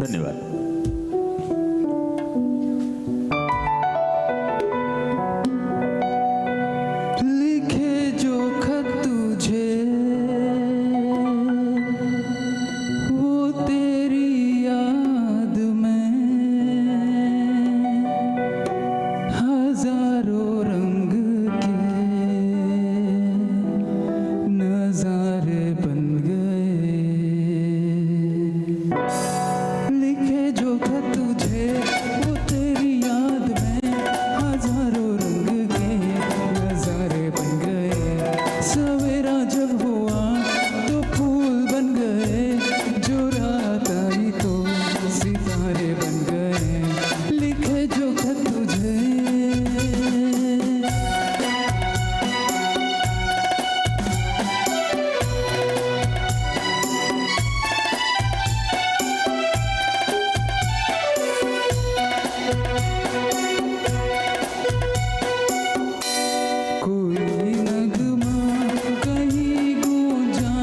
धन्यवाद. लिखे जो खत तुझे वो तेरी याद में हजारों रंग के नजारे बन गए. लिखे जो खत तुझे वो तेरी याद में हजारों रंग के नजारे बन गए. सवेरा जब हुआ तो फूल बन गए, जो रात आई तो सितारे बन गए. लिखे जो खत तुझे. कोई नगमा कहीं गूंजा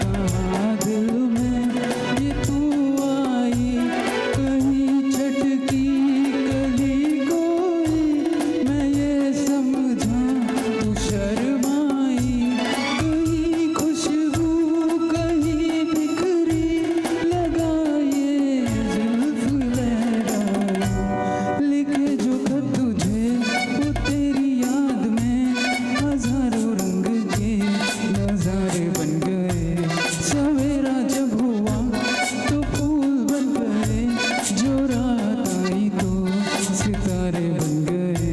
कहाँ दिल में ये तू आई, कहीं चटकी कली कोई मैं ये समझा तू शर्माई. कहीं खुशबू कहीं बिखरी लगा ये जुल्फ लहराई. लिखे जो खत तुझे वो तेरी याद में हजारों रंग के नजारे बन गए. सवेरा जब हुआ तो फूल बन गए, जो रात आई तो सितारे बन गए.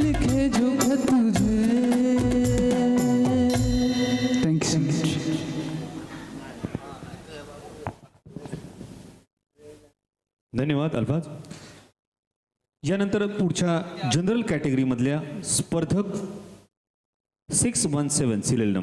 लिखे जो खत तुझे. Thank you so much. धन्यवाद अल्फाज. यानंतर पुढच्या जनरल कॅटेगरीमधल्या स्पर्धक 617 सिरियल नंबर